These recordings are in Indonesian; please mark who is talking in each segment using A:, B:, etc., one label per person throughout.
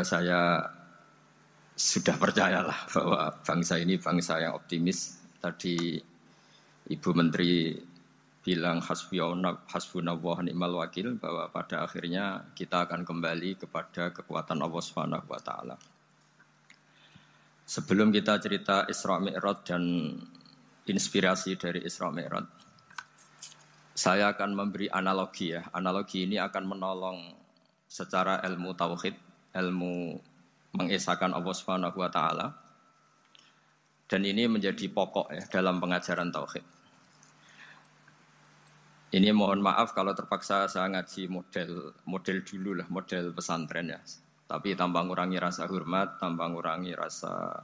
A: Saya sudah percayalah bahwa bangsa ini bangsa yang optimis. Tadi Ibu Menteri bilang hasbunallah ni'mal wakil, bahwa pada akhirnya kita akan kembali kepada kekuatan Allah Subhanahu wa taala. Sebelum kita cerita Isra Mi'raj dan inspirasi dari Isra Mi'raj, saya akan memberi analogi ya. Analogi ini akan menolong secara ilmu tauhid, ilmu mengesahkan Allah Subhanahu wa taala. Dan ini menjadi pokok ya dalam pengajaran tauhid. Ini mohon maaf kalau terpaksa saya ngaji model dulu lah, model pesantren ya. Tapi tanpa ngurangi rasa hormat, tanpa ngurangi rasa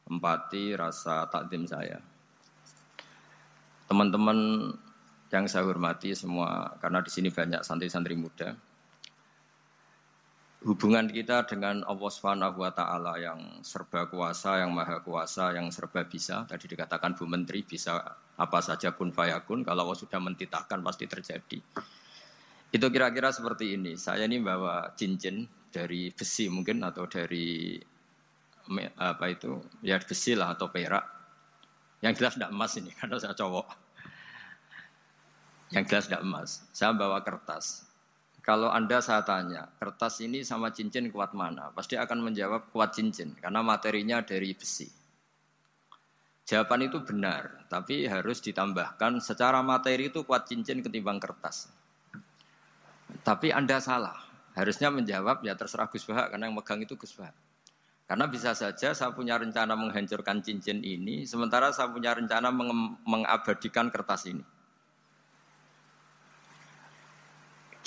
A: empati, rasa takdim saya. Teman-teman yang saya hormati semua, karena di sini banyak santri-santri muda. Hubungan kita dengan Allah Subhanahu wa taala yang serba kuasa, yang maha kuasa, yang serba bisa. Tadi dikatakan Bu Menteri bisa apa saja kun fayakun, kalau Allah sudah mentitahkan pasti terjadi. Itu kira-kira seperti ini. Saya ini bawa cincin dari besi mungkin atau dari apa itu? Ya besi lah atau perak. Yang jelas tidak emas ini karena saya cowok. Yang jelas tidak emas. Saya bawa kertas. Kalau Anda saya tanya, kertas ini sama cincin kuat mana? Pasti akan menjawab kuat cincin, karena materinya dari besi. Jawaban itu benar, tapi harus ditambahkan secara materi itu kuat cincin ketimbang kertas. Tapi Anda salah, harusnya menjawab ya terserah Gus Bahak, karena yang megang itu Gus Bahak. Karena bisa saja saya punya rencana menghancurkan cincin ini, sementara saya punya rencana mengabadikan kertas ini.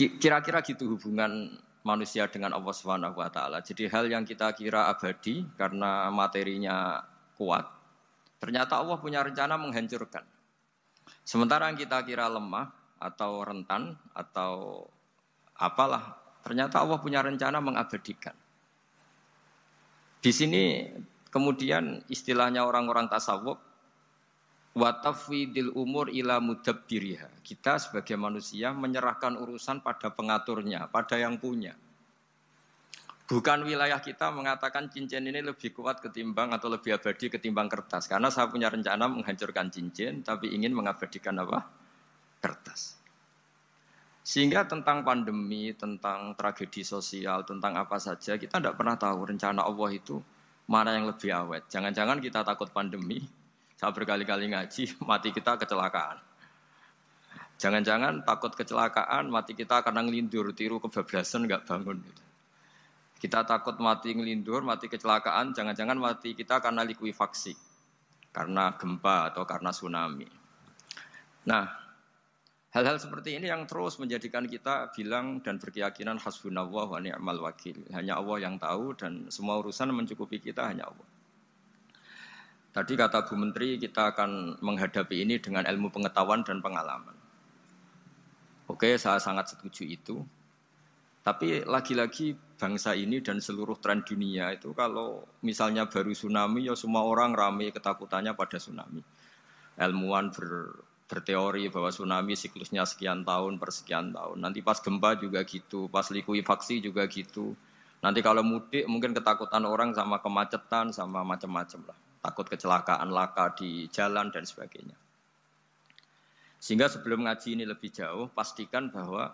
A: Kira-kira gitu hubungan manusia dengan Allah Subhanahu wa taala. Jadi hal yang kita kira abadi karena materinya kuat, ternyata Allah punya rencana menghancurkan. Sementara yang kita kira lemah atau rentan atau apalah, ternyata Allah punya rencana mengabadikan. Di sini kemudian istilahnya orang-orang tasawuf, wa tafwidil umur ila mudabbiriha. Kita sebagai manusia menyerahkan urusan pada pengaturnya, pada yang punya. Bukan wilayah kita mengatakan cincin ini lebih kuat ketimbang atau lebih abadi ketimbang kertas. Karena saya punya rencana menghancurkan cincin, tapi ingin mengabadikan apa? Kertas. Sehingga tentang pandemi, tentang tragedi sosial, tentang apa saja, kita tidak pernah tahu rencana Allah itu mana yang lebih awet. Jangan-jangan kita takut pandemi, saya berkali-kali ngaji, mati kita kecelakaan. Jangan-jangan takut kecelakaan, mati kita karena ngelindur, tiru kebablasan, nggak bangun. Kita takut mati ngelindur, mati kecelakaan, jangan-jangan mati kita karena likuifaksi, karena gempa atau karena tsunami. Nah, hal-hal seperti ini yang terus menjadikan kita bilang dan berkeyakinan hasbunallah wa ni'mal wakil. Hanya Allah yang tahu dan semua urusan mencukupi kita hanya Allah. Tadi kata Bu Menteri kita akan menghadapi ini dengan ilmu pengetahuan dan pengalaman. Oke, saya sangat setuju itu. Tapi lagi-lagi bangsa ini dan seluruh tren dunia itu kalau misalnya baru tsunami ya semua orang ramai ketakutannya pada tsunami. Ilmuwan berteori bahwa tsunami siklusnya sekian tahun per sekian tahun. Nanti pas gempa juga gitu, pas likuifaksi juga gitu. Nanti kalau mudik mungkin ketakutan orang sama kemacetan sama macam-macam lah. Takut kecelakaan laka di jalan dan sebagainya. Sehingga sebelum ngaji ini lebih jauh, pastikan bahwa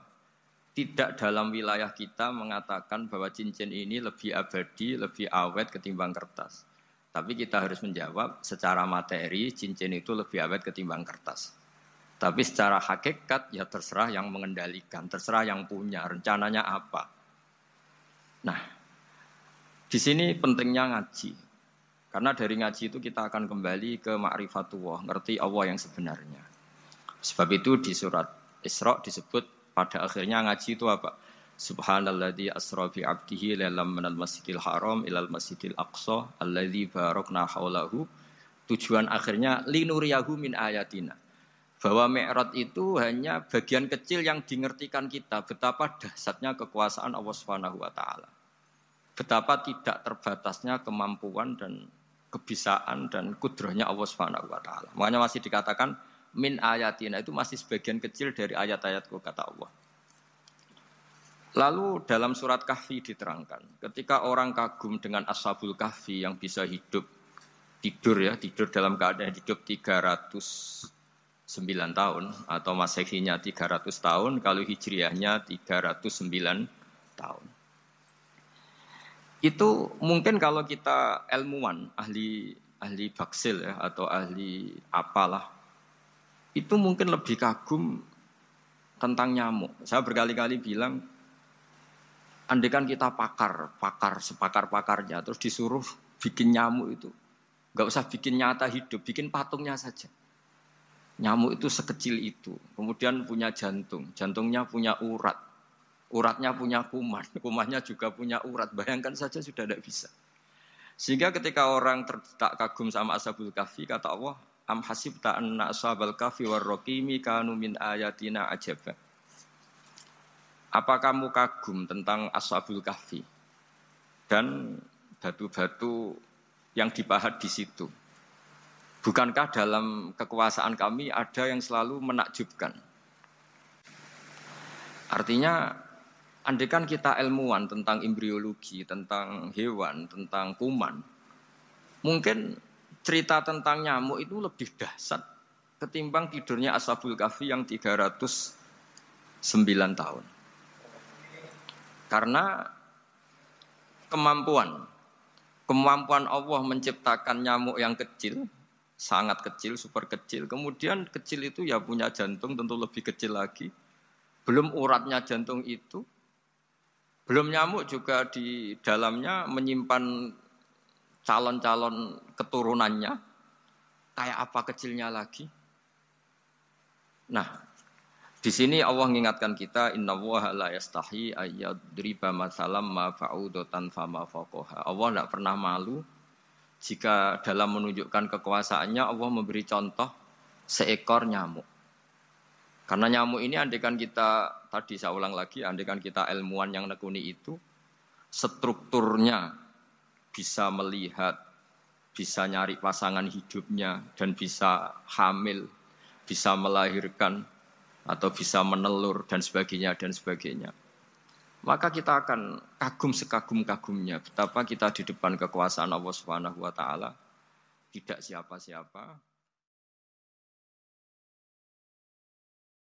A: tidak dalam wilayah kita mengatakan bahwa cincin ini lebih abadi, lebih awet ketimbang kertas. Tapi kita harus menjawab secara materi cincin itu lebih awet ketimbang kertas. Tapi secara hakikat ya terserah yang mengendalikan, terserah yang punya, rencananya apa. Nah, di sini pentingnya ngaji. Karena dari ngaji itu kita akan kembali ke ma'rifatullah, ngerti Allah yang sebenarnya. Sebab itu di surat Isra disebut pada akhirnya ngaji itu apa? Subhanalladzi asra bi 'abdihi lailam minal masjidil haram ilal masjidil aqsa alladzi barakna haulahu. Tujuan akhirnya linuriyahu min ayatina. Bahwa Mi'raj itu hanya bagian kecil yang dingertikan kita betapa dahsyatnya kekuasaan Allah Subhanahu wa taala. Betapa tidak terbatasnya kemampuan dan kebisaan dan kudrahnya Allah Subhanahu wa taala. Makanya masih dikatakan min ayatina, itu masih sebagian kecil dari ayat-ayatku kata Allah. Lalu dalam surat Kahfi diterangkan, ketika orang kagum dengan Ashabul Kahfi yang bisa tidur dalam keadaan hidup 309 tahun atau Masehinya 300 tahun, kalau Hijriahnya 309 tahun. Itu mungkin kalau kita ilmuwan, ahli baksil ya, atau ahli apalah, itu mungkin lebih kagum tentang nyamuk. Saya berkali-kali bilang, andaikan kita sepakar-pakarnya, terus disuruh bikin nyamuk itu, nggak usah bikin nyata hidup, bikin patungnya saja. Nyamuk itu sekecil itu, kemudian punya jantung, jantungnya punya urat, uratnya punya kuman, kumannya juga punya urat. Bayangkan saja sudah tidak bisa. Sehingga ketika orang tak kagum sama Ashabul Kahfi, kata Allah, am hasibta anna ashabal kahfi warraqimi kanu min ayatina ajaba. Apa kamu kagum tentang Ashabul Kahfi dan batu-batu yang dipahat di situ? Bukankah dalam kekuasaan kami ada yang selalu menakjubkan? Artinya, andaikan kita ilmuwan tentang embriologi, tentang hewan, tentang kuman, mungkin cerita tentang nyamuk itu lebih dahsyat ketimbang tidurnya Ashabul Kahfi yang 309 tahun. Karena kemampuan Allah menciptakan nyamuk yang kecil, sangat kecil, super kecil. Kemudian kecil itu ya punya jantung tentu lebih kecil lagi. Belum uratnya jantung itu. Belum nyamuk juga di dalamnya menyimpan calon-calon keturunannya. Kayak apa kecilnya lagi. Nah, di sini Allah mengingatkan kita, innallaha la yastahi ayyadriba matsalam ma fa'udatan fama faqaha. Allah tidak pernah malu jika dalam menunjukkan kekuasaannya Allah memberi contoh seekor nyamuk. Karena nyamuk ini andaikan kita, tadi saya ulang lagi, andaikan kita ilmuwan yang nekuni itu, strukturnya bisa melihat, bisa nyari pasangan hidupnya, dan bisa hamil, bisa melahirkan, atau bisa menelur, dan sebagainya, dan sebagainya. Maka kita akan kagum sekagum-kagumnya betapa kita di depan kekuasaan Allah Subhanahu wa taala tidak siapa-siapa,